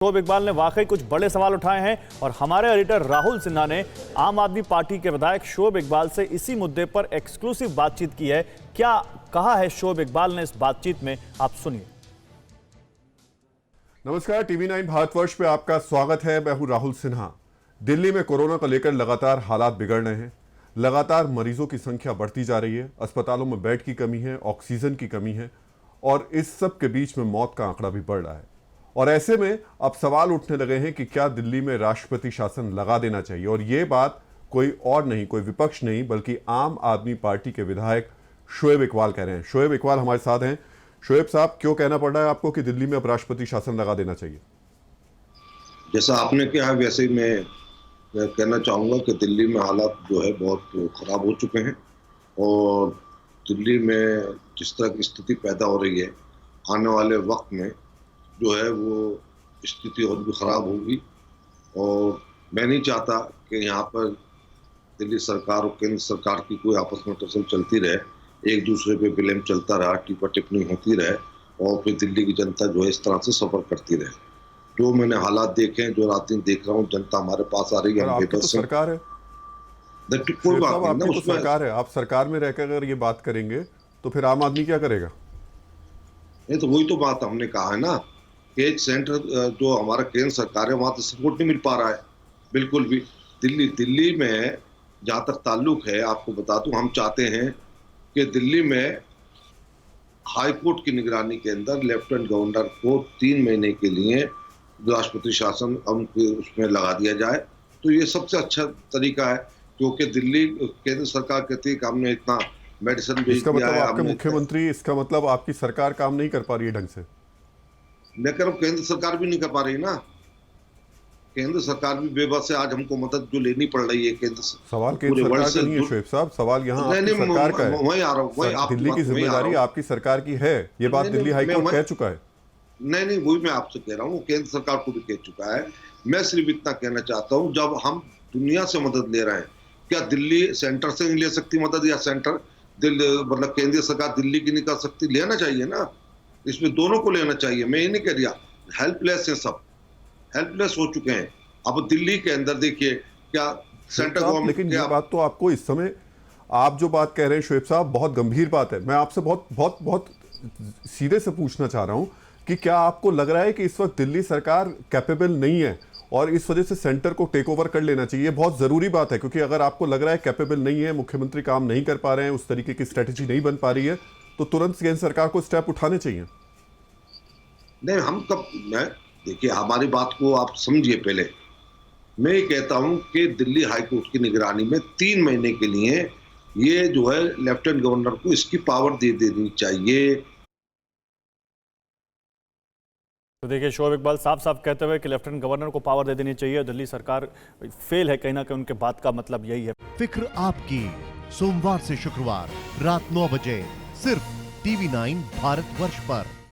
शोएब इकबाल ने वाकई कुछ बड़े सवाल उठाए हैं और हमारे एडिटर राहुल सिन्हा ने आम आदमी पार्टी के विधायक शोएब इकबाल से इसी मुद्दे पर एक्सक्लूसिव बातचीत की है। क्या कहा है शोएब इकबाल ने इस बातचीत में, आप सुनिए। नमस्कार, टीवी 9 भारतवर्ष पे आपका स्वागत है। मैं हूं राहुल सिन्हा। दिल्ली में कोरोना को लेकर लगातार हालात बिगड़ रहे हैं। लगातार मरीजों की संख्या बढ़ती जा रही है। अस्पतालों में बेड की कमी है, ऑक्सीजन की कमी है और इस सब के बीच में मौत का आंकड़ा भी बढ़ रहा है। और ऐसे में अब सवाल उठने लगे हैं कि क्या दिल्ली में राष्ट्रपति शासन लगा देना चाहिए। और ये बात कोई और नहीं, कोई विपक्ष नहीं, बल्कि आम आदमी पार्टी के विधायक शोएब इकबाल कह रहे हैं। शोएब इकबाल हमारे साथ हैं। शोएब साहब, क्यों कहना पड़ रहा है आपको कि दिल्ली में अब राष्ट्रपति शासन लगा देना चाहिए? जैसा आपने कहा वैसे ही मैं कहना चाहूँगा कि दिल्ली में हालात जो है बहुत ख़राब हो चुके हैं और दिल्ली में जिस तरह की स्थिति पैदा हो रही है, आने वाले वक्त में जो है वो स्थिति और भी ख़राब होगी। और मैं नहीं चाहता कि यहाँ पर दिल्ली सरकार और केंद्र सरकार की कोई आपस में टसल चलती रहे, एक दूसरे पे ब्लेम चलता रहा, टिप्पा टिप्पणी होती रहे और फिर दिल्ली की जनता जो है इस तरह से सफ़र करती रहे। जो मैंने हालात देखे हैं, जो रात दिन देख रहा हूँ, जनता हमारे पास आ रही है, हम बेबस हैं। सरकार है, कोई बात नहीं ना, उसमें सरकार है। आप सरकार में रहकर अगर ये बात करेंगे तो फिर आम आदमी क्या करेगा? नहीं तो वही तो बात हमने कहा है ना कि एक सेंटर जो हमारा केंद्र सरकार है वहाँ तो सपोर्ट नहीं मिल पा रहा है बिल्कुल भी। दिल्ली में जहाँ तक ताल्लुक है, आपको बता दूं, हम चाहते हैं कि दिल्ली में हाई कोर्ट की निगरानी के अंदर लेफ्टिनेंट गवर्नर को 3 महीने के लिए राष्ट्रपति शासन उसमें लगा दिया जाए। तो ये सबसे अच्छा तरीका है, क्योंकि दिल्ली केंद्र सरकार कहती है कि हमने इतना मेडिसिन भेज दिया है। आपके मुख्यमंत्री, इसका मतलब आपकी सरकार काम नहीं कर पा रही है ढंग से? मैं कह रहा हूँ केंद्र सरकार भी नहीं कर पा रही ना, केंद्र सरकार भी बेबस है। आज हमको मदद जो लेनी पड़ रही है केंद्र से। सवाल केंद्र सरकार का नहीं है शोएब साहब, सवाल यहाँ आपकी सरकार का है। वहीं आ रहा हूँ, दिल्ली की जिम्मेदारी आपकी सरकार की है, ये बात दिल्ली हाईकोर्ट कह चुका है। नहीं, वही मैं आपसे कह रहा हूँ, केंद्र सरकार को भी कह चुका है। मैं सिर्फ इतना कहना चाहता हूँ, जब हम दुनिया से मदद ले रहे हैं, क्या दिल्ली सेंटर से नहीं ले सकती मदद, या सेंटर मतलब केंद्रीय सरकार दिल्ली की नहीं कर सकती? लेना चाहिए ना, इसमें दोनों को लेना चाहिए। मैं ये नहीं कह रहा, हेल्पलेस है, सब हेल्पलेस हो चुके हैं। अब दिल्ली के अंदर देखिए क्या सेंटर गवर्नमेंट, लेकिन ये बात तो आपको इस समय आप जो बात कह रहे हैं शोएब साहब, बहुत गंभीर बात है। मैं आपसे बहुत बहुत बहुत सीधे से पूछना चाह रहा हूं कि क्या आपको लग रहा है कि इस वक्त दिल्ली सरकार कैपेबल नहीं है और इस वजह से सेंटर को टेक ओवर कर लेना चाहिए? बहुत जरूरी बात है, क्योंकि अगर आपको लग रहा है कैपेबल नहीं है, मुख्यमंत्री काम नहीं कर पा रहे हैं, उस तरीके की स्ट्रेटेजी नहीं बन पा रही है, तो तुरंत केंद्र सरकार को स्टेप उठाने चाहिए। नहीं, हम कब, मैं देखिए हमारी बात को आप समझिए। पहले मैं ये कहता हूं कि दिल्ली हाईकोर्ट की निगरानी में 3 महीने के लिए ये जो है लेफ्टिनेंट गवर्नर को इसकी पावर दे देनी चाहिए। तो देखिए, शोएब इकबाल साफ साफ कहते हुए कि लेफ्टिनेंट गवर्नर को पावर दे देनी चाहिए। दिल्ली सरकार फेल है, कहीं ना कहीं उनके बात का मतलब यही है। फिक्र आपकी, सोमवार से शुक्रवार रात 9 बजे सिर्फ टीवी 9 भारतवर्ष पर।